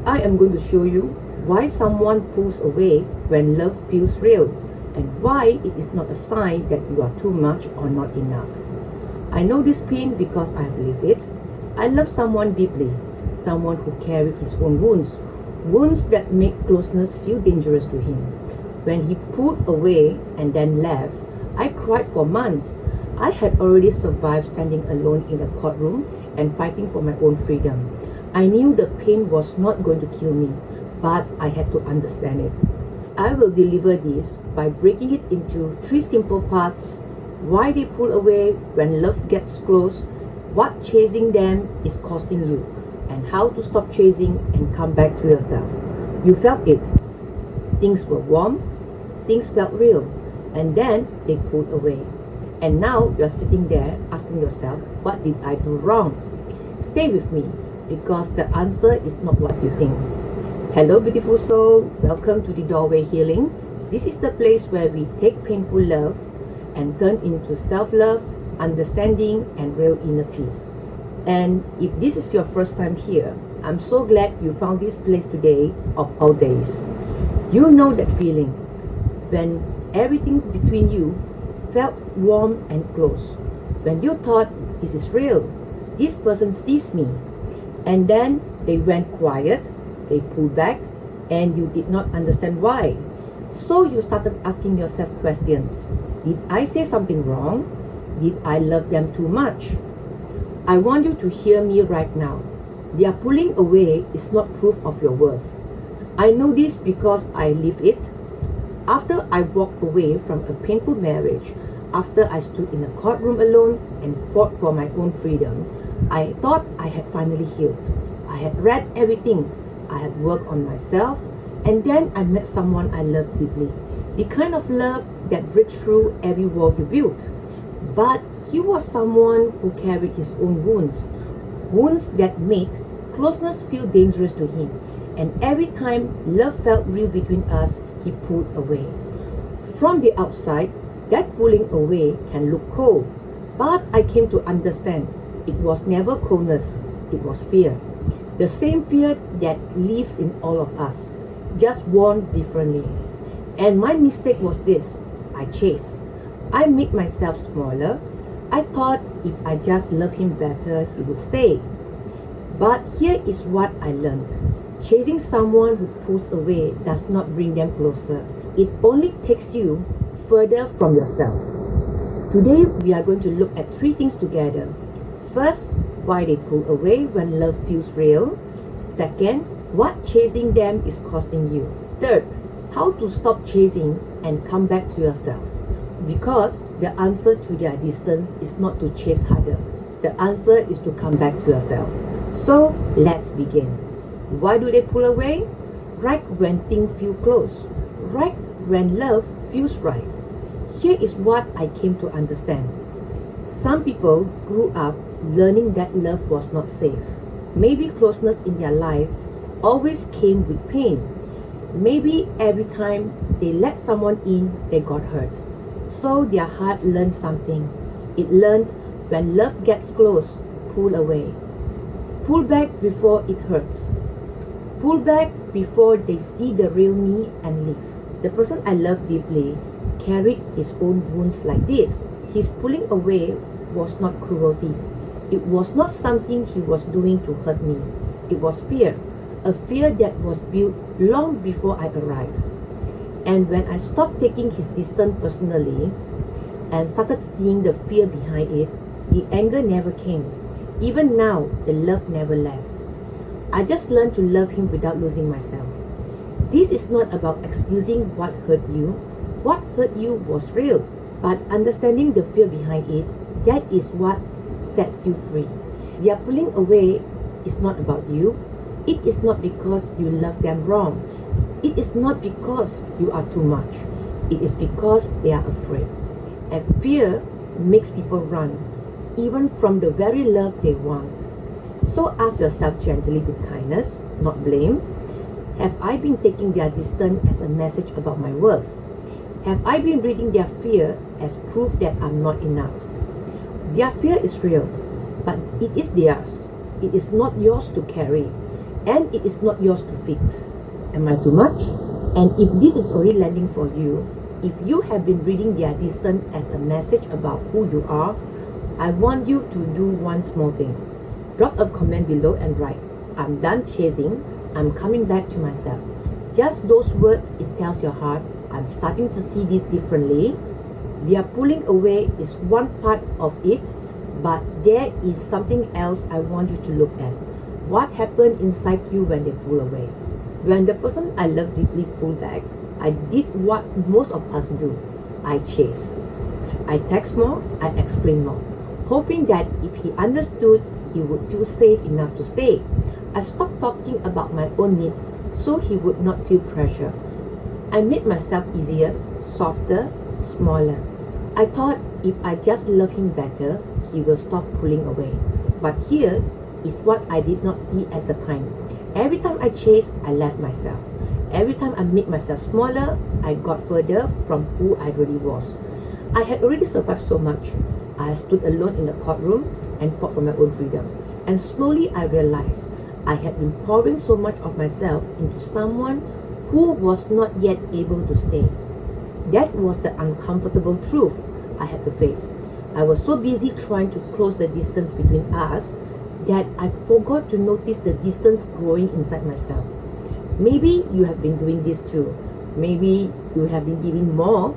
I am going to show you why someone pulls away when love feels real, and why it is not a sign that you are too much or not enough. I know this pain because I have lived it. I love someone deeply, someone who carried his own wounds that make closeness feel dangerous to him. When he pulled away and then left, I cried for months. I had already survived standing alone in a courtroom and fighting for my own freedom. I knew the pain was not going to kill me, but I had to understand it. I will deliver this by breaking it into 3 simple parts: why they pull away when love gets close, what chasing them is costing you, and how to stop chasing and come back to yourself. You felt it. Things were warm, things felt real, and then they pulled away. And now you're sitting there asking yourself, what did I do wrong? Stay with me, because the answer is not what you think. Hello beautiful soul, welcome to the Doorway Healing. This is the place where we take painful love and turn into self-love, understanding, and real inner peace. And if this is your first time here, I'm so glad you found this place today of all days. You know that feeling when everything between you felt warm and close, when you thought, this is real, this person sees me, and then they went quiet, they pulled back, and you did not understand why. So you started asking yourself questions. Did I say something wrong? Did I love them too much? I want you to hear me right now. Their pulling away is not proof of your worth. I know this because I live it. After I walked away from a painful marriage, after I stood in a courtroom alone and fought for my own freedom, I thought I had finally healed. I had read everything. I had worked on myself, and then I met someone I loved deeply. The kind of love that breaks through every wall you built. But he was someone who carried his own wounds that made closeness feel dangerous to him. And every time love felt real between us, he pulled away. From the outside, that pulling away can look cold, but I came to understand it was never coldness, it was fear. The same fear that lives in all of us, just worn differently. And my mistake was this: I chased. I made myself smaller. I thought if I just loved him better, he would stay. But here is what I learned. Chasing someone who pulls away does not bring them closer. It only takes you further from yourself. Today, we are going to look at 3 things together. First, why they pull away when love feels real. Second, what chasing them is costing you. Third, how to stop chasing and come back to yourself. Because the answer to their distance is not to chase harder. The answer is to come back to yourself. So, let's begin. Why do they pull away? Right when things feel close. Right when love feels right. Here is what I came to understand. Some people grew up learning that love was not safe. Maybe closeness in their life always came with pain. Maybe every time they let someone in, they got hurt. So their heart learned something. It learned when love gets close, pull away. Pull back before it hurts. Pull back before they see the real me and leave. The person I love deeply carried his own wounds like this. His pulling away was not cruelty. It was not something he was doing to hurt me. It was fear. A fear that was built long before I arrived. And when I stopped taking his distance personally and started seeing the fear behind it, the anger never came. Even now, the love never left. I just learned to love him without losing myself. This is not about excusing what hurt you. What hurt you was real, but understanding the fear behind it, that is what sets you free. Their pulling away is not about you. It is not because you love them wrong. It is not because you are too much. It is because they are afraid. And fear makes people run, even from the very love they want. So ask yourself gently with kindness, not blame. Have I been taking their distance as a message about my worth? Have I been reading their fear as proof that I'm not enough? Their fear is real, but it is theirs. It is not yours to carry. and it is not yours to fix. Am I too much? And if this is already landing for you, if you have been reading their distance as a message about who you are, I want you to do one small thing. Drop a comment below and write, I'm done chasing, I'm coming back to myself. Just those words, it tells your heart, I'm starting to see this differently. Their pulling away is one part of it, but there is something else I want you to look at. What happened inside you when they pull away? When the person I love deeply pulled back, I did what most of us do. I chase. I text more, I explain more, hoping that if he understood, he would feel safe enough to stay. I stopped talking about my own needs so he would not feel pressure. I made myself easier, softer, smaller. I thought if I just love him better, he will stop pulling away. But here is what I did not see at the time. Every time I chased, I left myself. Every time I made myself smaller, I got further from who I really was. I had already survived so much. I stood alone in the courtroom and fought for my own freedom. And slowly I realized I had been pouring so much of myself into someone who was not yet able to stay. That was the uncomfortable truth I had to face. I was so busy trying to close the distance between us that I forgot to notice the distance growing inside myself. Maybe you have been doing this too. Maybe you have been giving more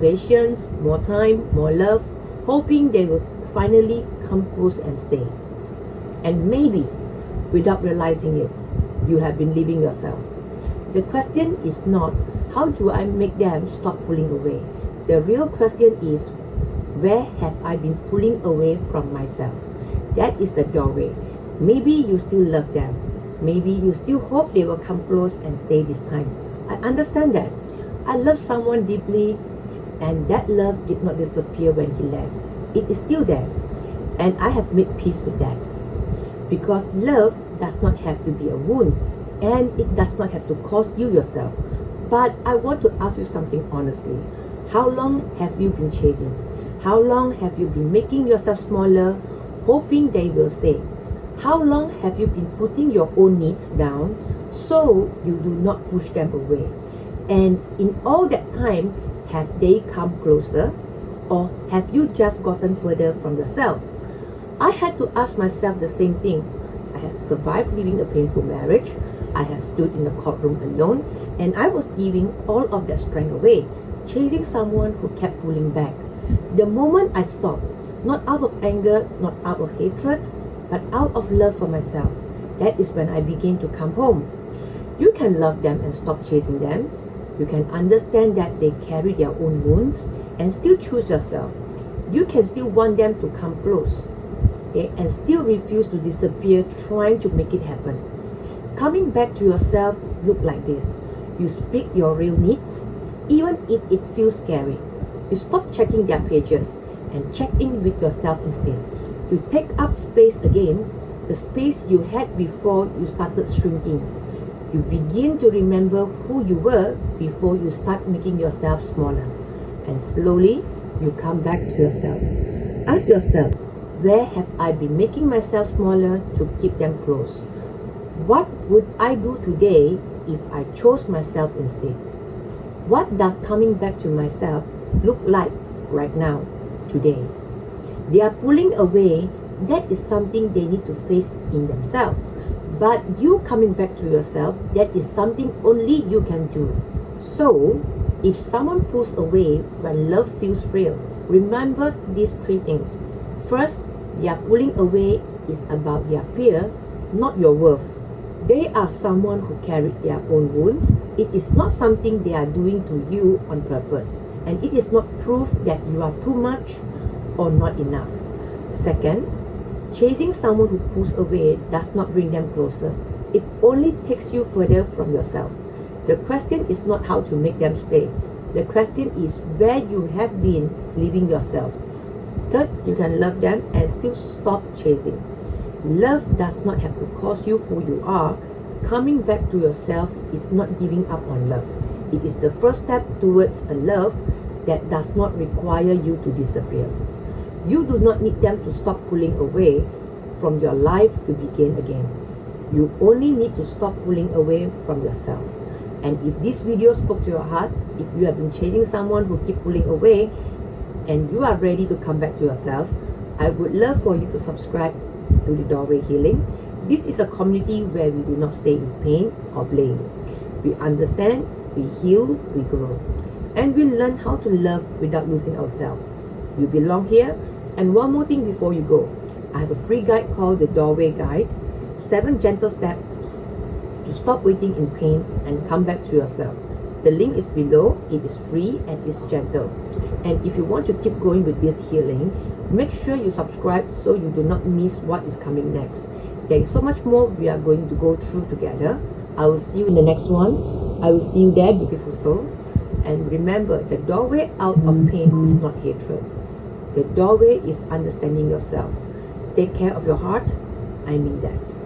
patience, more time, more love, hoping they will finally come close and stay. And maybe, without realizing it, you have been leaving yourself. The question is not, how do I make them stop pulling away? The real question is, where have I been pulling away from myself? That is the doorway. Maybe you still love them. Maybe you still hope they will come close and stay this time. I understand that. I love someone deeply, and that love did not disappear when he left. It is still there, and I have made peace with that. Because love does not have to be a wound, and it does not have to cost you yourself. But I want to ask you something honestly. How long have you been chasing? How long have you been making yourself smaller, hoping they will stay? How long have you been putting your own needs down so you do not push them away? And in all that time, have they come closer, or have you just gotten further from yourself? I had to ask myself the same thing. I had survived living a painful marriage. I had stood in the courtroom alone, and I was giving all of that strength away, chasing someone who kept pulling back. The moment I stopped, not out of anger, not out of hatred, but out of love for myself, that is when I began to come home. You can love them and stop chasing them. You can understand that they carry their own wounds and still choose yourself. You can still want them to come close, okay, and still refuse to disappear trying to make it happen. Coming back to yourself look like this. You speak your real needs, even if it feels scary. You stop checking their pages and check in with yourself instead. You take up space again, the space you had before you started shrinking. You begin to remember who you were before you start making yourself smaller. And slowly, you come back to yourself. Ask yourself, where have I been making myself smaller to keep them close? What would I do today if I chose myself instead? What does coming back to myself look like right now, today? They are pulling away. That is something they need to face in themselves. But you coming back to yourself, that is something only you can do. So, if someone pulls away when love feels real, remember these three things. First, their pulling away is about their fear, not your worth. They are someone who carried their own wounds. It is not something they are doing to you on purpose. And it is not proof that you are too much or not enough. Second, chasing someone who pulls away does not bring them closer. It only takes you further from yourself. The question is not how to make them stay. The question is where you have been leaving yourself. Third, you can love them and still stop chasing. Love does not have to cost you who you are. Coming back to yourself is not giving up on love. It is the first step towards a love that does not require you to disappear. You do not need them to stop pulling away from your life to begin again. You only need to stop pulling away from yourself. And if this video spoke to your heart, if you have been chasing someone who keep pulling away and you are ready to come back to yourself, I would love for you to subscribe to the Doorway Healing. This is a community where we do not stay in pain or blame. We understand, we heal, we grow, and we learn how to love without losing ourselves. You belong here. And one more thing before you go, I have a free guide called the Doorway Guide, 7 gentle steps to stop waiting in pain and come back to yourself. The link is below. It is free and it's gentle. And if you want to keep going with this healing, make sure you subscribe so you do not miss what is coming next. There is so much more we are going to go through together. I will see you in the next one. I will see you there, beautiful soul. And remember, the doorway out of pain is not hatred. The doorway is understanding yourself. Take care of your heart. I mean that.